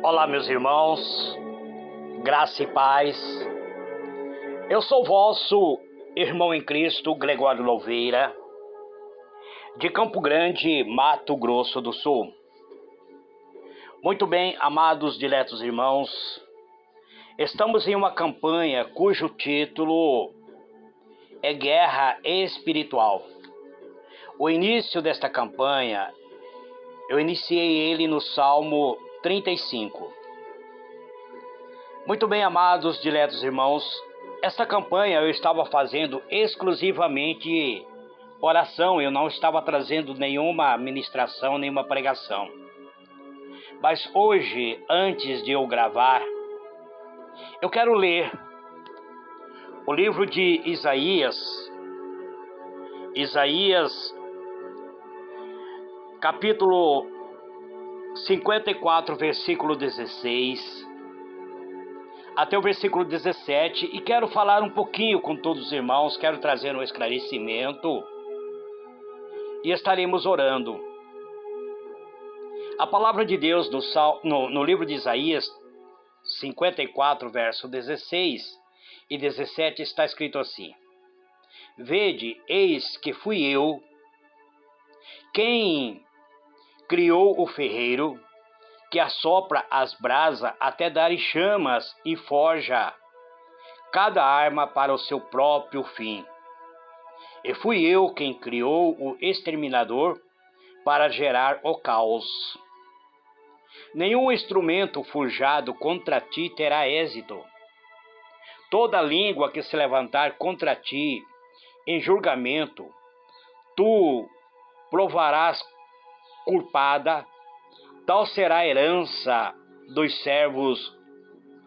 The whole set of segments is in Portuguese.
Olá, meus irmãos, graça e paz. Eu sou vosso irmão em Cristo, Gregório Louveira, de Campo Grande, Mato Grosso do Sul. Muito bem, amados diletos irmãos, estamos em uma campanha cujo título é Guerra Espiritual. O início desta campanha, eu iniciei ele no Salmo 35. Muito bem, amados diletos irmãos, esta campanha eu estava fazendo exclusivamente oração, eu não estava trazendo nenhuma ministração, nenhuma pregação. Mas hoje, antes de eu gravar, eu quero ler o livro de Isaías, capítulo 54, versículo 16, até o versículo 17, e quero falar um pouquinho com todos os irmãos, quero trazer um esclarecimento, e estaremos orando. A palavra de Deus no livro de Isaías 54, verso 16 e 17, está escrito assim: Vede, eis que fui eu quem criou o ferreiro, que assopra as brasas até darem chamas e forja cada arma para o seu próprio fim. E fui eu quem criou o exterminador para gerar o caos. Nenhum instrumento forjado contra ti terá êxito. Toda língua que se levantar contra ti em julgamento, tu provarás culpada. Tal será a herança dos servos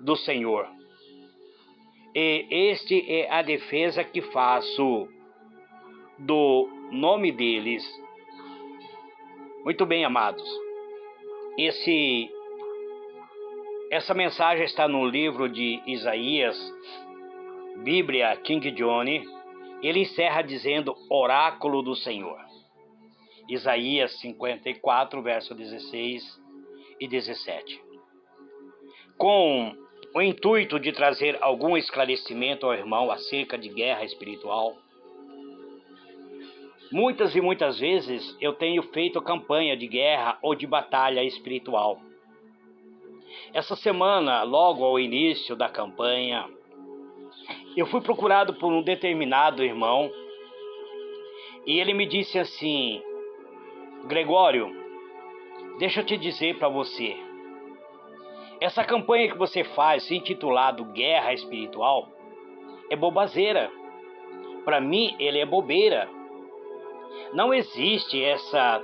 do Senhor. E este é a defesa que faço do nome deles. Muito bem, amados. Essa mensagem está no livro de Isaías, Bíblia King James. Ele encerra dizendo Oráculo do Senhor. Isaías 54, verso 16 e 17. Com o intuito de trazer algum esclarecimento ao irmão acerca de guerra espiritual, muitas e muitas vezes eu tenho feito campanha de guerra ou de batalha espiritual. Essa semana, logo ao início da campanha, eu fui procurado por um determinado irmão e ele me disse assim: Gregório, deixa eu te dizer para você, essa campanha que você faz, intitulado Guerra Espiritual, é bobazeira. Para mim, ele é bobeira. Não existe essa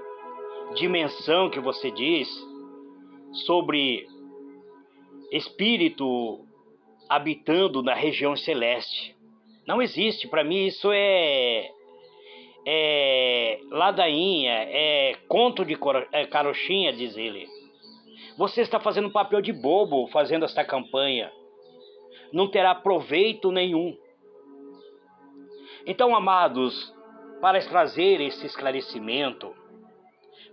dimensão que você diz sobre espírito habitando na região celeste. Não existe. Para mim, isso é ladainha, é conto de carochinha, diz ele. Você está fazendo um papel de bobo fazendo esta campanha. Não terá proveito nenhum. Então, amados, para trazer esse esclarecimento,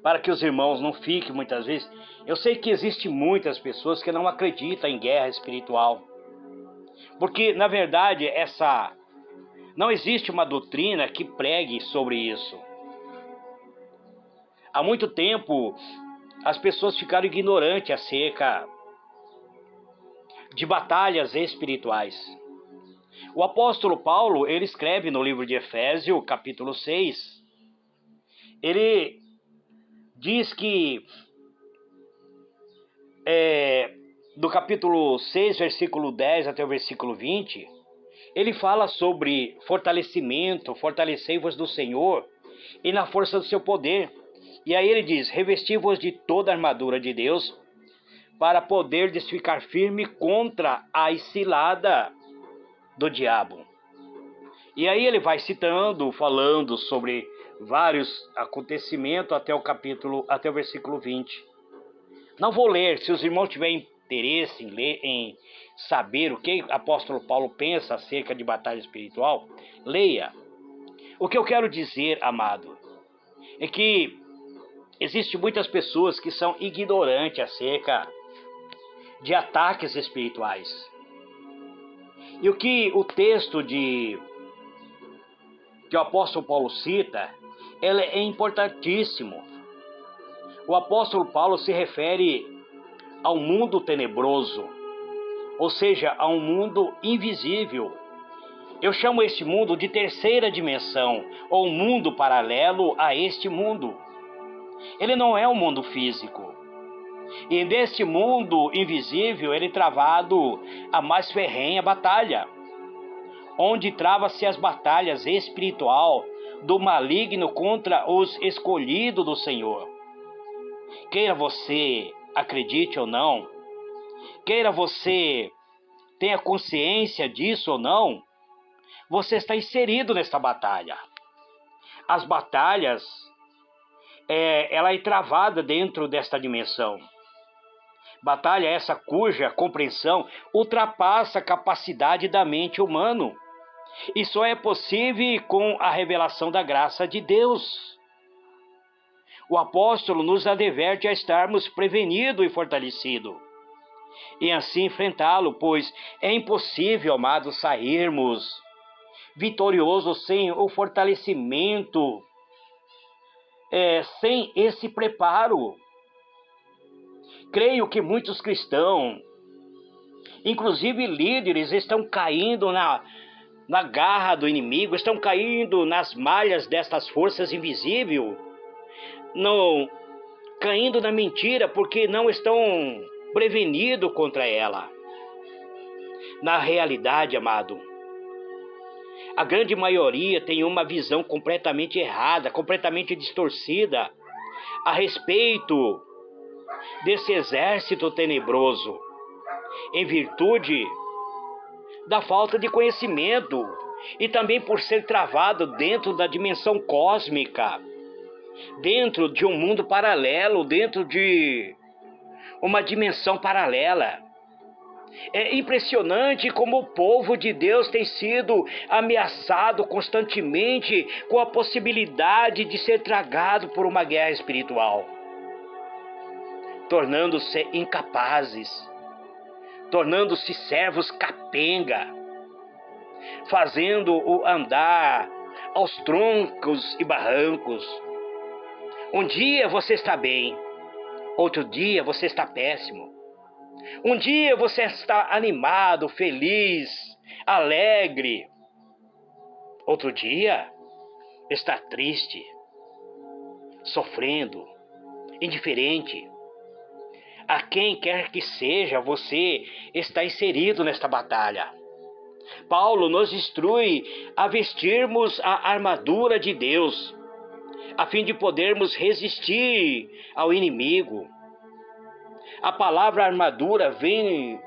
para que os irmãos não fiquem muitas vezes... Eu sei que existem muitas pessoas que não acreditam em guerra espiritual. Porque, na verdade, não existe uma doutrina que pregue sobre isso. Há muito tempo, as pessoas ficaram ignorantes acerca de batalhas espirituais. O apóstolo Paulo, ele escreve no livro de Efésios, capítulo 6, ele diz que, do capítulo 6, versículo 10 até o versículo 20, ele fala sobre fortalecimento, fortalecei-vos do Senhor e na força do seu poder. E aí ele diz, revesti-vos de toda a armadura de Deus, para poderdes ficar firme contra a cilada do diabo. E aí ele vai citando, falando sobre vários acontecimentos até o versículo 20. Não vou ler, se os irmãos tiverem interesse em ler, em saber o que o apóstolo Paulo pensa acerca de batalha espiritual, leia. O que eu quero dizer, amado, é que existem muitas pessoas que são ignorantes acerca de ataques espirituais. E o que o texto que o apóstolo Paulo cita, ele é importantíssimo. O apóstolo Paulo se refere ao mundo tenebroso, ou seja, a um mundo invisível. Eu chamo este mundo de terceira dimensão, ou mundo paralelo a este mundo. Ele não é um mundo físico. E neste mundo invisível, ele é travado a mais ferrenha batalha, onde trava-se as batalhas espiritual do maligno contra os escolhidos do Senhor. Queira você acredite ou não, queira você tenha consciência disso ou não, você está inserido nesta batalha. As batalhas, ela é travada dentro desta dimensão. Batalha essa cuja compreensão ultrapassa a capacidade da mente humana. E só é possível com a revelação da graça de Deus. O apóstolo nos adverte a estarmos prevenidos e fortalecidos, e assim enfrentá-lo, pois é impossível, amados, sairmos vitoriosos sem o fortalecimento, sem esse preparo. Creio que muitos cristãos, inclusive líderes, estão caindo na garra do inimigo, estão caindo nas malhas destas forças invisíveis, caindo na mentira porque não estão prevenidos contra ela. Na realidade, amado, a grande maioria tem uma visão completamente errada, completamente distorcida a respeito desse exército tenebroso, em virtude da falta de conhecimento e também por ser travado dentro da dimensão cósmica, dentro de um mundo paralelo, dentro de uma dimensão paralela. É impressionante como o povo de Deus tem sido ameaçado constantemente com a possibilidade de ser tragado por uma guerra espiritual, tornando-se incapazes, tornando-se servos capenga, fazendo-o andar aos troncos e barrancos. Um dia você está bem, outro dia você está péssimo. Um dia você está animado, feliz, alegre. Outro dia está triste, sofrendo, indiferente. A quem quer que seja, você está inserido nesta batalha. Paulo nos instrui a vestirmos a armadura de Deus, a fim de podermos resistir ao inimigo. A palavra armadura vem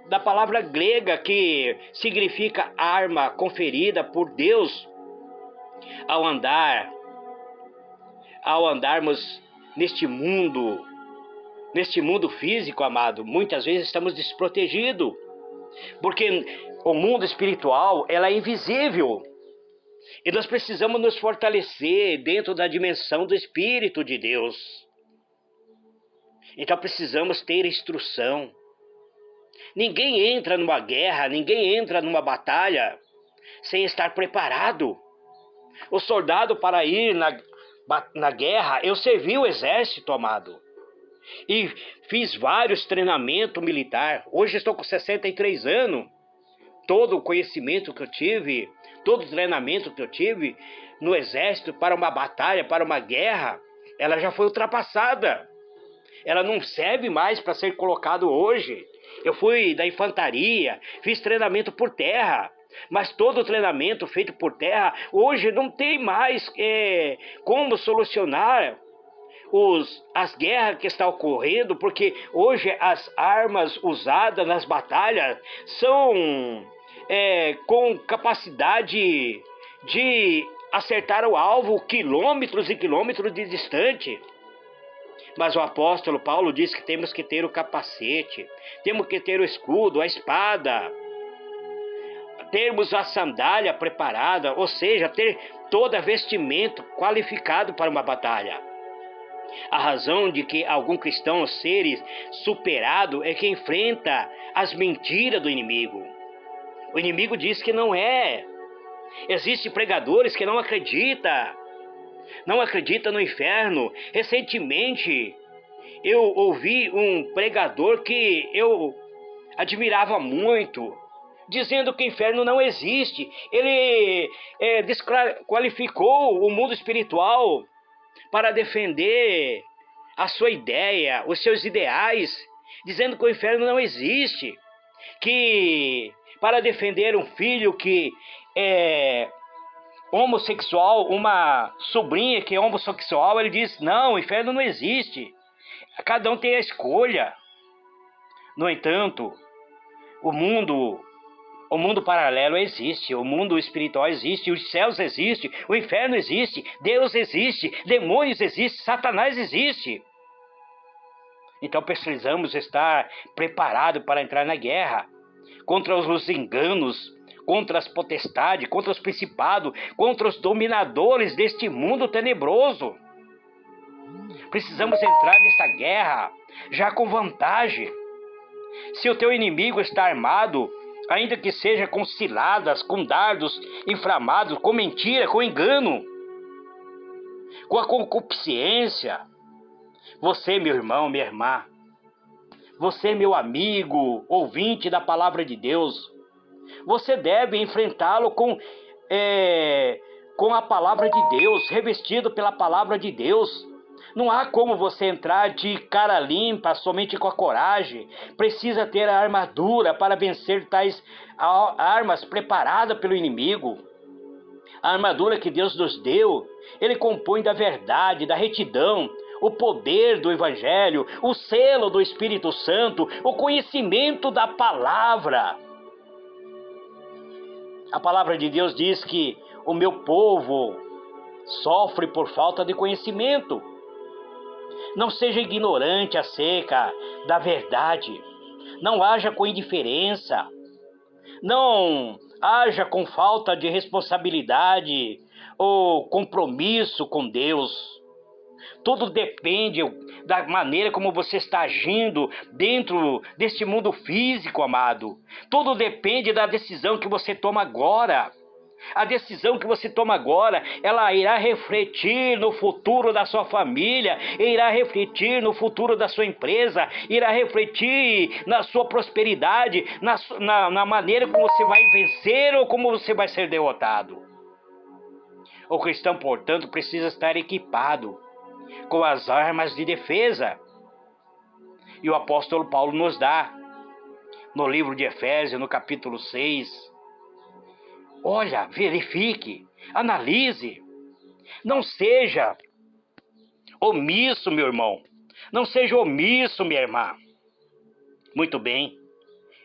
da palavra grega que significa arma conferida por Deus ao andarmos neste mundo físico, amado. Muitas vezes estamos desprotegidos, porque o mundo espiritual, ela é invisível. E nós precisamos nos fortalecer dentro da dimensão do Espírito de Deus. Então precisamos ter instrução. Ninguém entra numa guerra, ninguém entra numa batalha sem estar preparado. O soldado, para ir na guerra, eu servi o exército, amado. E fiz vários treinamentos militares. Hoje estou com 63 anos. Todo o conhecimento que eu tive, todo o treinamento que eu tive no exército para uma batalha, para uma guerra, ela já foi ultrapassada. Ela não serve mais para ser colocado hoje. Eu fui da infantaria, fiz treinamento por terra, mas todo o treinamento feito por terra, hoje não tem mais como solucionar as guerras que estão ocorrendo, porque hoje as armas usadas nas batalhas são com capacidade de acertar o alvo quilômetros e quilômetros de distante. Mas o apóstolo Paulo diz que temos que ter o capacete, temos que ter o escudo, a espada, termos a sandália preparada, ou seja, ter todo vestimento qualificado para uma batalha. A razão de que algum cristão seres superado é que enfrenta as mentiras do inimigo. O inimigo diz que não é. Existem pregadores que não acreditam no inferno. Recentemente, eu ouvi um pregador que eu admirava muito, dizendo que o inferno não existe. Ele desqualificou o mundo espiritual para defender a sua ideia, os seus ideais, dizendo que o inferno não existe. Que para defender um filho que é homossexual, uma sobrinha que é homossexual, ele diz: não, o inferno não existe. Cada um tem a escolha. No entanto, o mundo paralelo existe, o mundo espiritual existe, os céus existem, o inferno existe, Deus existe, demônios existem, Satanás existe. Então precisamos estar preparados para entrar na guerra contra os enganos, contra as potestades, contra os principados, contra os dominadores deste mundo tenebroso. Precisamos entrar nessa guerra já com vantagem. Se o teu inimigo está armado, ainda que seja com ciladas, com dardos inflamados, com mentira, com engano, com a concupiscência, você, meu irmão, minha irmã, você, meu amigo, ouvinte da palavra de Deus, você deve enfrentá-lo com a palavra de Deus, revestido pela palavra de Deus. Não há como você entrar de cara limpa, somente com a coragem. Precisa ter a armadura para vencer tais armas preparadas pelo inimigo. A armadura que Deus nos deu, ele compõe da verdade, da retidão, o poder do Evangelho, o selo do Espírito Santo, o conhecimento da palavra. A palavra de Deus diz que o meu povo sofre por falta de conhecimento. Não seja ignorante acerca da verdade. Não haja com indiferença. Não haja com falta de responsabilidade ou compromisso com Deus. Tudo depende da maneira como você está agindo dentro deste mundo físico, amado. Tudo depende da decisão que você toma agora. A decisão que você toma agora, ela irá refletir no futuro da sua família, irá refletir no futuro da sua empresa, irá refletir na sua prosperidade, na maneira como você vai vencer ou como você vai ser derrotado. O cristão, portanto, precisa estar equipado com as armas de defesa. E o apóstolo Paulo nos dá, no livro de Efésios, no capítulo 6, olha, verifique, analise. Não seja omisso, meu irmão. Não seja omisso, minha irmã. Muito bem.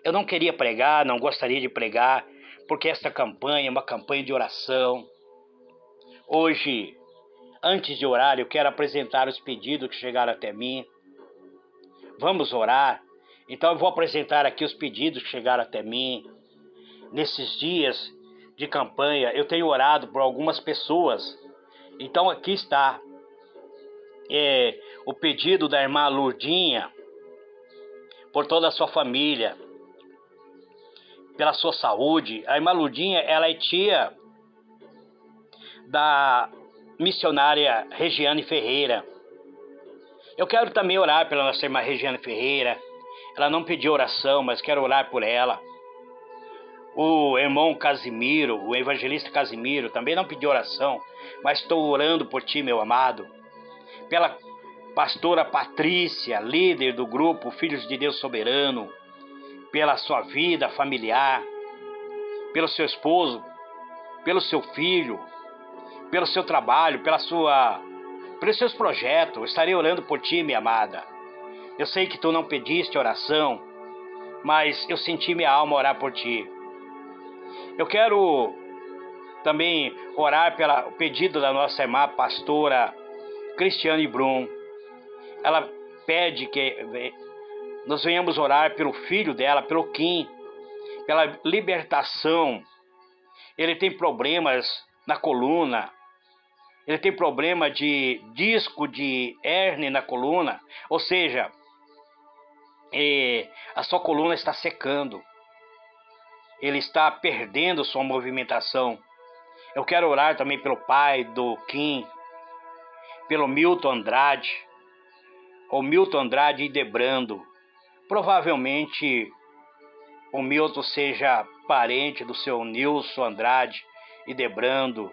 Eu não queria pregar, não gostaria de pregar, porque esta campanha é uma campanha de oração. Hoje, antes de orar, eu quero apresentar os pedidos que chegaram até mim. Vamos orar. Então eu vou apresentar aqui os pedidos que chegaram até mim. Nesses dias de campanha, eu tenho orado por algumas pessoas. Então aqui está o pedido da irmã Lourdinha, por toda a sua família, pela sua saúde. A irmã Lourdinha, ela é tia da missionária Regiane Ferreira. Eu quero também orar pela nossa irmã Regiane Ferreira. Ela não pediu oração, mas quero orar por ela. O irmão Casimiro, o evangelista Casimiro, também não pediu oração, mas estou orando por ti, meu amado. Pela pastora Patrícia, líder do grupo Filhos de Deus Soberano, pela sua vida familiar, pelo seu esposo, pelo seu filho, pelo seu trabalho, pelos seus projetos. Estarei orando por ti, minha amada. Eu sei que tu não pediste oração, mas eu senti minha alma orar por ti. Eu quero também orar pelo pedido da nossa irmã pastora Cristiane Brum. Ela pede que nós venhamos orar pelo filho dela, pelo Kim, pela libertação. Ele tem problemas na coluna. ele tem problema de disco de hérnia na coluna, ou seja, a sua coluna está secando, ele está perdendo sua movimentação. Eu quero orar também pelo pai do Kim, pelo Milton Andrade, ou Milton Andrade e Debrando. Provavelmente o Milton seja parente do seu Nilson Andrade e Debrando,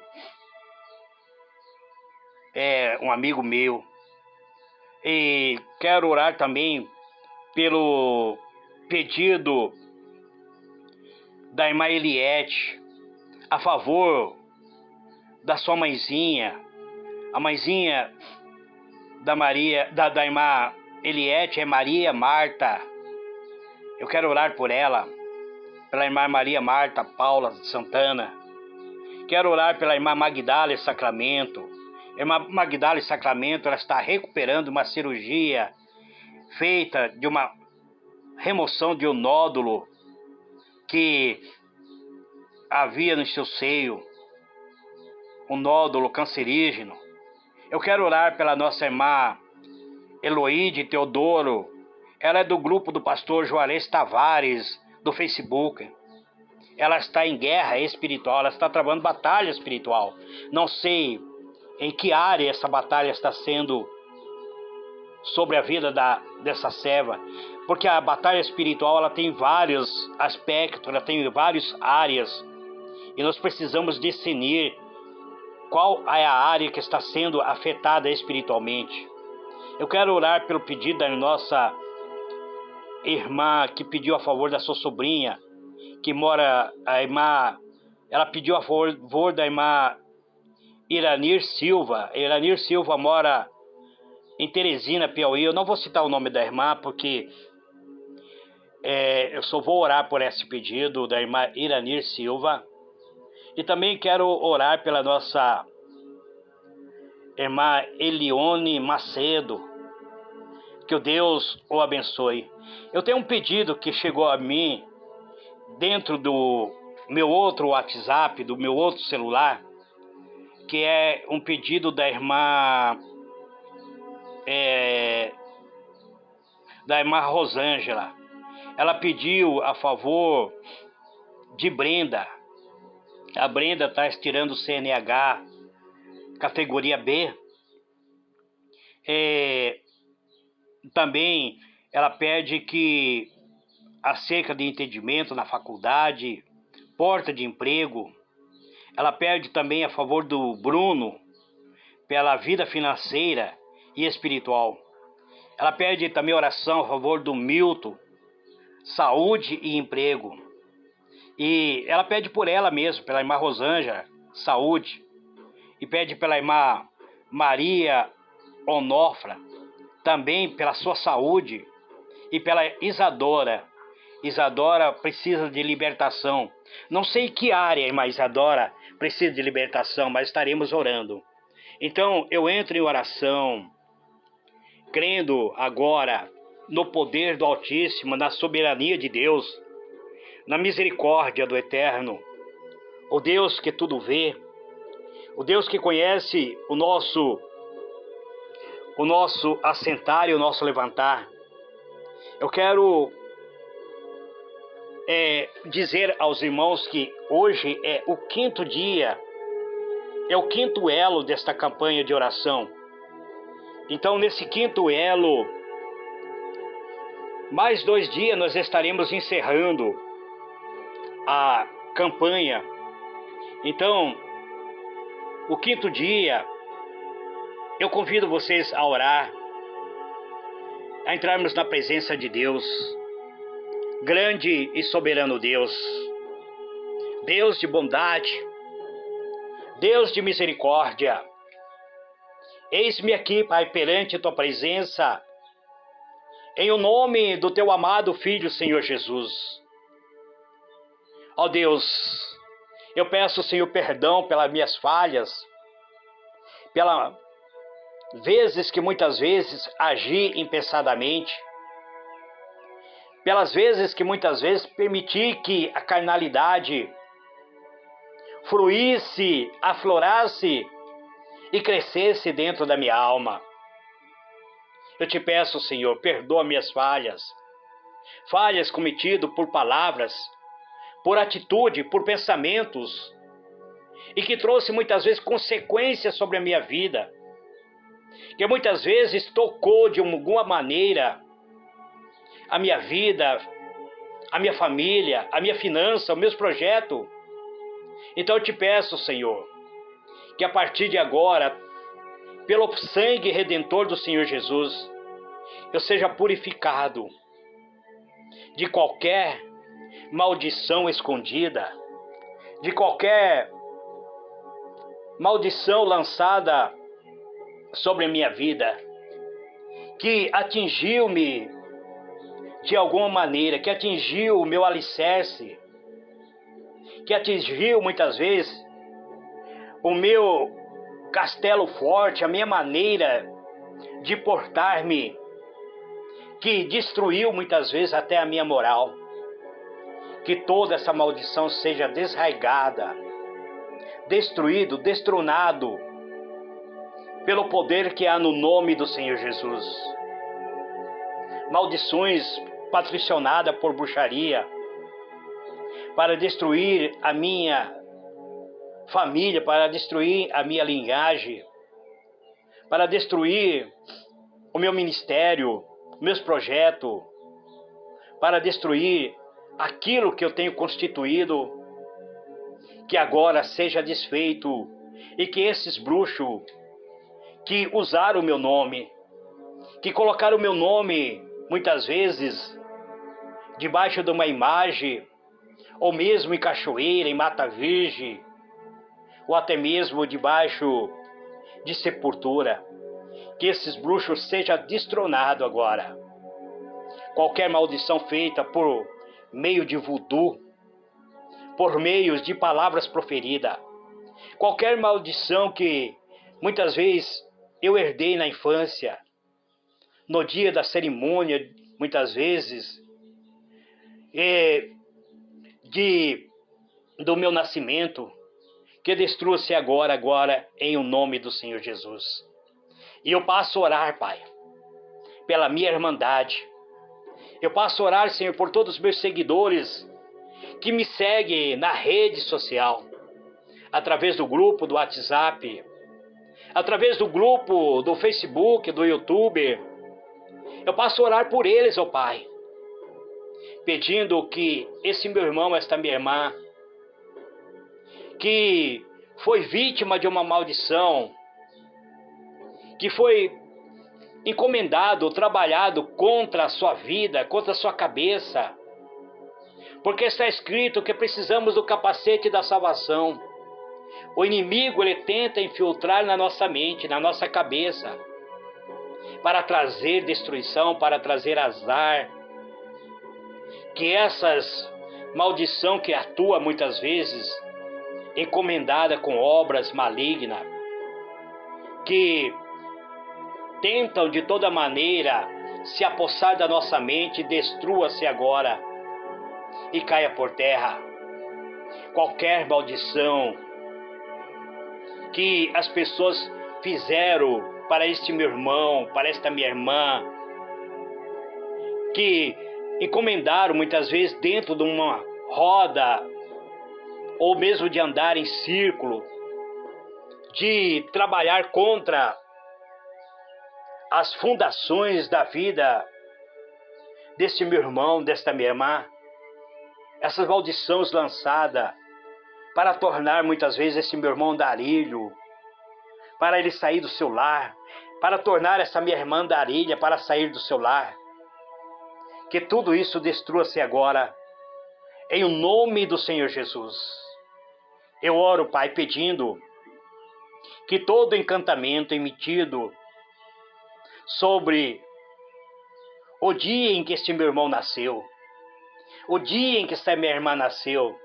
é um amigo meu. E quero orar também pelo pedido da irmã Eliette, a favor da sua mãezinha, a mãezinha da irmã Eliette é Maria Marta. Eu quero orar por ela, pela irmã Maria Marta Paula Santana. Quero orar pela irmã Magdala Sacramento. A irmã Magdala Sacramento, ela está recuperando uma cirurgia feita de uma remoção de um nódulo que havia no seu seio, um nódulo cancerígeno. Eu quero orar pela nossa irmã Eloíde Teodoro. Ela é do grupo do pastor Juarez Tavares, do Facebook. Ela está em guerra espiritual, ela está travando batalha espiritual. Não sei em que área essa batalha está sendo sobre a vida dessa serva, porque a batalha espiritual ela tem vários aspectos, ela tem várias áreas, e nós precisamos discernir qual é a área que está sendo afetada espiritualmente. Eu quero orar pelo pedido da nossa irmã que pediu a favor da sua sobrinha, que mora, a irmã, ela pediu a favor da irmã Iranir Silva. Iranir Silva mora em Teresina, Piauí. Eu não vou citar o nome da irmã, porque eu só vou orar por esse pedido da irmã Iranir Silva. E também quero orar pela nossa irmã Elione Macedo. Que o Deus o abençoe. Eu tenho um pedido que chegou a mim dentro do meu outro WhatsApp, do meu outro celular, que é um pedido da irmã Rosângela. Ela pediu a favor de Brenda. A Brenda está estirando o CNH categoria B. Também ela pede que acerca de entendimento na faculdade, porta de emprego. Ela pede também a favor do Bruno, pela vida financeira e espiritual. Ela pede também oração a favor do Milton, saúde e emprego. E ela pede por ela mesma, pela irmã Rosângela, saúde. E pede pela irmã Maria Onofra, também pela sua saúde. E pela Isadora. Isadora precisa de libertação. Não sei que área, irmã Isadora, precisa de libertação, mas estaremos orando. Então, eu entro em oração, crendo agora no poder do Altíssimo, na soberania de Deus, na misericórdia do Eterno, o Deus que tudo vê, o Deus que conhece o nosso assentar e o nosso levantar. Eu quero dizer aos irmãos que hoje é o 5º dia, é o 5º elo desta campanha de oração. Então, nesse 5º elo, mais 2 dias nós estaremos encerrando a campanha. Então, o 5º dia, eu convido vocês a orar, a entrarmos na presença de Deus, grande e soberano Deus, Deus de bondade, Deus de misericórdia. Eis-me aqui, Pai, perante a tua presença, em o nome do teu amado Filho, Senhor Jesus. Ó Deus, eu peço, Senhor, perdão pelas minhas falhas, pelas vezes que muitas vezes agi impensadamente, pelas vezes que muitas vezes permiti que a carnalidade fruísse, aflorasse e crescesse dentro da minha alma. Eu te peço, Senhor, perdoa minhas falhas, falhas cometidas por palavras, por atitude, por pensamentos, e que trouxe muitas vezes consequências sobre a minha vida, que muitas vezes tocou de alguma maneira a minha vida, a minha família, a minha finança, os meus projetos. Então eu te peço, Senhor, que a partir de agora, pelo sangue redentor do Senhor Jesus, eu seja purificado de qualquer maldição escondida, de qualquer maldição lançada sobre a minha vida, que atingiu-me de alguma maneira, que atingiu o meu alicerce, que atingiu muitas vezes o meu castelo forte, a minha maneira de portar-me, que destruiu muitas vezes até a minha moral. Que toda essa maldição seja desraigada, destruído, destronado, pelo poder que há no nome do Senhor Jesus. Maldições patricianadas por bruxaria, para destruir a minha família, para destruir a minha linhagem, para destruir o meu ministério, meus projetos, para destruir aquilo que eu tenho constituído, que agora seja desfeito, e que esses bruxos que usaram o meu nome, que colocaram o meu nome muitas vezes debaixo de uma imagem, ou mesmo em cachoeira, em mata virgem, ou até mesmo debaixo de sepultura, que esses bruxos sejam destronados agora. Qualquer maldição feita por meio de voodoo, por meio de palavras proferidas, qualquer maldição que muitas vezes eu herdei na infância, no dia da cerimônia, muitas vezes, do meu nascimento, que destrua-se agora, em o nome do Senhor Jesus. E eu passo a orar, Pai, pela minha irmandade. Eu passo a orar, Senhor, por todos os meus seguidores que me seguem na rede social, através do grupo do WhatsApp, através do grupo do Facebook, do YouTube. Eu passo a orar por eles, ó Pai, pedindo que esse meu irmão, esta minha irmã, que foi vítima de uma maldição, que foi encomendado, trabalhado contra a sua vida, contra a sua cabeça, porque está escrito que precisamos do capacete da salvação. O inimigo, ele tenta infiltrar na nossa mente, na nossa cabeça, para trazer destruição, para trazer azar. Que essas maldição que atua muitas vezes, encomendada com obras malignas, que tentam de toda maneira se apossar da nossa mente, destrua-se agora e caia por terra. Qualquer maldição que as pessoas fizeram para este meu irmão, para esta minha irmã, que encomendaram muitas vezes dentro de uma roda, ou mesmo de andar em círculo, de trabalhar contra as fundações da vida desse meu irmão, desta minha irmã, essas maldições lançadas para tornar muitas vezes esse meu irmão andarilho, para ele sair do seu lar, para tornar essa minha irmã andarilha para sair do seu lar. Que tudo isso destrua-se agora, em o nome do Senhor Jesus. Eu oro, Pai, pedindo que todo encantamento emitido sobre o dia em que este meu irmão nasceu, o dia em que esta minha irmã nasceu,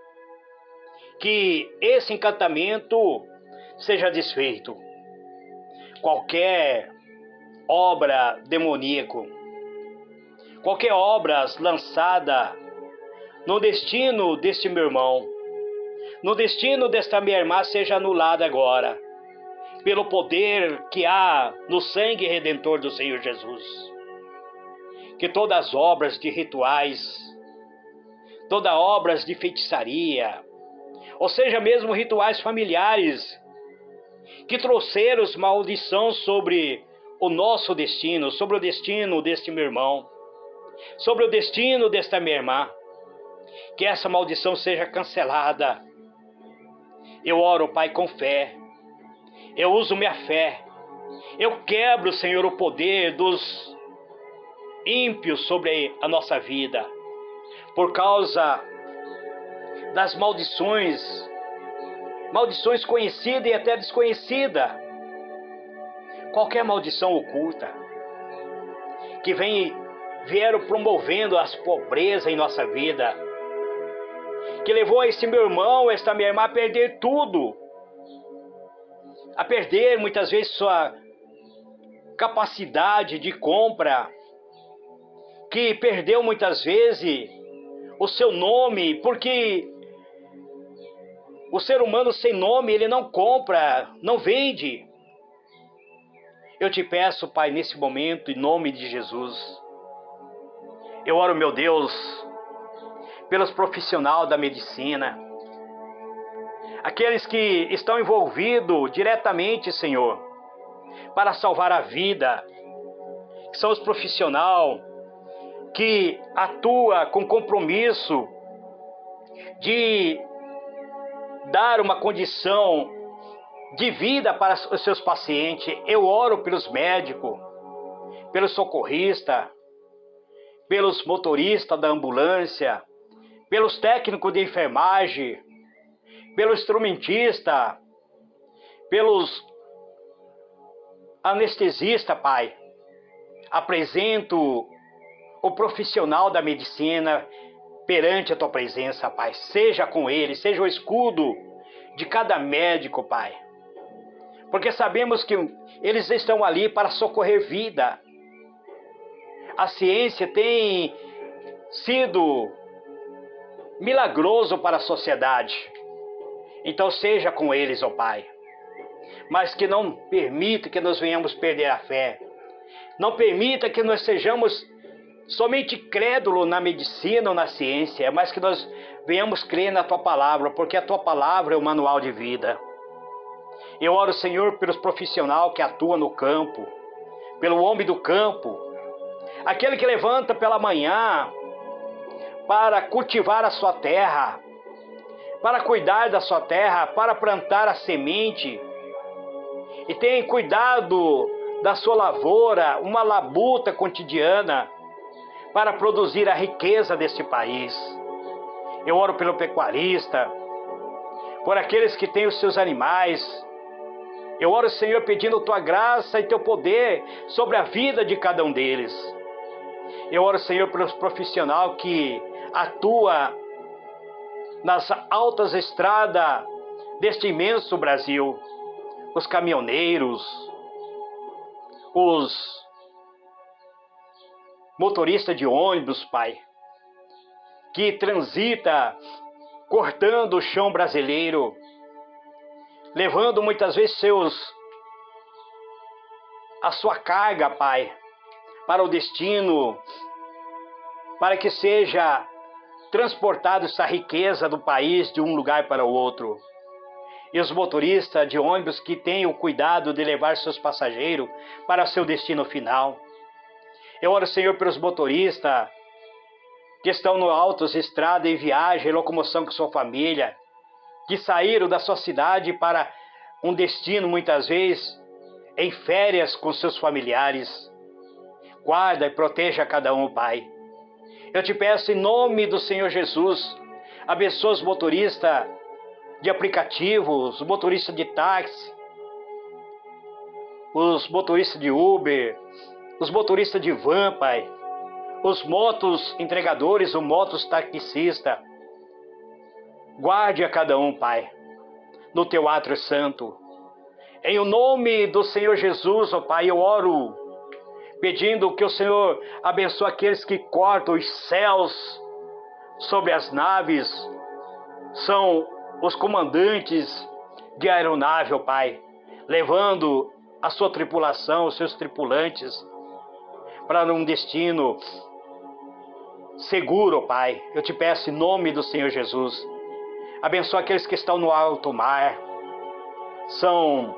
que esse encantamento seja desfeito. Qualquer obra demoníaca, qualquer obra lançada no destino deste meu irmão, no destino desta minha irmã, seja anulada agora. pelo poder que há no sangue redentor do Senhor Jesus. Que todas as obras de rituais, todas obras de feitiçaria, ou seja, mesmo rituais familiares, que trouxeram maldição sobre o nosso destino, sobre o destino deste meu irmão, sobre o destino desta minha irmã, que essa maldição seja cancelada. Eu oro, Pai, com fé, eu uso minha fé, eu quebro, Senhor, o poder dos ímpios sobre a nossa vida, por causa das maldições conhecidas e até desconhecidas, qualquer maldição oculta, que vieram promovendo as pobrezas em nossa vida, que levou esse meu irmão, esta minha irmã a perder tudo, a perder muitas vezes sua capacidade de compra, que perdeu muitas vezes o seu nome, porque o ser humano sem nome, ele não compra, não vende. Eu te peço, Pai, nesse momento, em nome de Jesus, eu oro, meu Deus, pelos profissionais da medicina, aqueles que estão envolvidos diretamente, Senhor, para salvar a vida, que são os profissionais que atuam com compromisso de dar uma condição de vida para os seus pacientes. Eu oro pelos médicos, pelos socorristas, pelos motoristas da ambulância, pelos técnicos de enfermagem, pelo instrumentista, pelos anestesistas, Pai. Apresento o profissional da medicina perante a Tua presença, Pai. Seja com ele, seja o escudo de cada médico, Pai. Porque sabemos que eles estão ali para socorrer vida. A ciência tem sido milagroso para a sociedade. Então seja com eles, ó Pai. Mas que não permita que nós venhamos perder a fé. Não permita que nós sejamos somente crédulos na medicina ou na ciência, mas que nós venhamos crer na Tua palavra, porque a Tua palavra é o manual de vida. Eu oro, Senhor, pelos profissionais que atuam no campo, pelo homem do campo, aquele que levanta pela manhã para cultivar a sua terra, para cuidar da sua terra, para plantar a semente, e tem cuidado da sua lavoura, uma labuta cotidiana, para produzir a riqueza deste país. Eu oro pelo pecuarista, por aqueles que têm os seus animais. Eu oro, Senhor, pedindo Tua graça e Teu poder sobre a vida de cada um deles. Eu oro, Senhor, pelos profissionais que atuam nas altas estradas deste imenso Brasil. Os caminhoneiros, os motoristas de ônibus, Pai, que transita cortando o chão brasileiro, levando muitas vezes a sua carga, Pai, para o destino, para que seja transportada essa riqueza do país de um lugar para o outro. E os motoristas de ônibus que têm o cuidado de levar seus passageiros para seu destino final. Eu oro, Senhor, pelos motoristas que estão no altos estrada em viagem, locomoção com sua família, que saíram da sua cidade para um destino, muitas vezes, em férias com seus familiares. Guarda e proteja cada um, Pai. Eu te peço em nome do Senhor Jesus, abençoa os motoristas de aplicativos, os motoristas de táxi, os motoristas de Uber, os motoristas de van, Pai, os motos entregadores, os motos taxistas. Guarde a cada um, Pai, no Teu átrio santo. Em o nome do Senhor Jesus, ó Pai, eu oro, pedindo que o Senhor abençoe aqueles que cortam os céus sobre as naves. São os comandantes de aeronave, ó Pai. levando a sua tripulação, os seus tripulantes, para um destino seguro, ó Pai. Eu te peço em nome do Senhor Jesus. Abençoa aqueles que estão no alto mar. São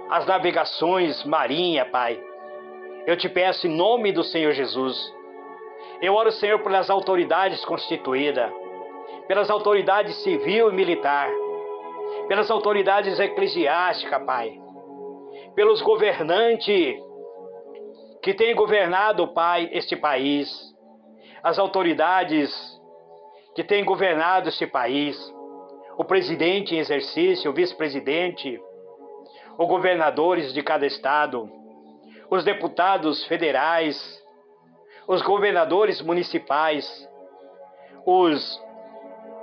as navegações marinhas, Pai. Eu te peço em nome do Senhor Jesus. Eu oro, Senhor, pelas autoridades constituídas, pelas autoridades civil e militar, pelas autoridades eclesiásticas, Pai, pelos governantes que têm governado, Pai, este país, as autoridades que têm governado este país, o presidente em exercício, o vice-presidente, os governadores de cada estado, os deputados federais, os governadores municipais, os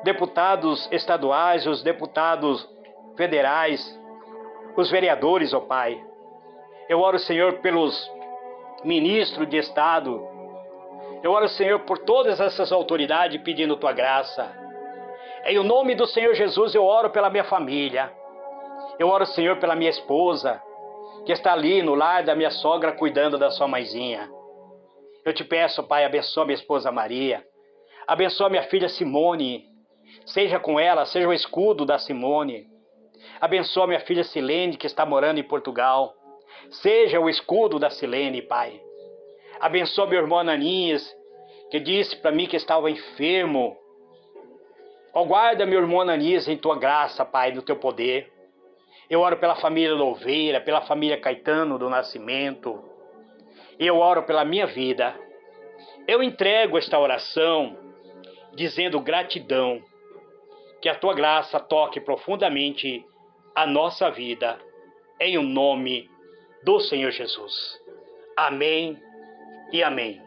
deputados estaduais, os deputados federais, os vereadores, ó Pai. Eu oro, Senhor, pelos ministros de Estado. Eu oro, Senhor, por todas essas autoridades pedindo Tua graça. Em o nome do Senhor Jesus, eu oro pela minha família. Eu oro, Senhor, pela minha esposa, que está ali no lar da minha sogra cuidando da sua mãezinha. Eu te peço, Pai, abençoa minha esposa Maria. Abençoa minha filha Simone. Seja com ela, seja o escudo da Simone. Abençoa minha filha Silene, que está morando em Portugal. Seja o escudo da Silene, Pai. Abençoa meu irmão Ananias, que disse para mim que estava enfermo. Ó, guarda meu irmão Ananias em Tua graça, Pai, no Teu poder. Eu oro pela família Louveira, pela família Caetano do Nascimento. E eu oro pela minha vida. Eu entrego esta oração dizendo gratidão. Que a Tua graça toque profundamente a nossa vida. Em o nome do Senhor Jesus. Amém e amém.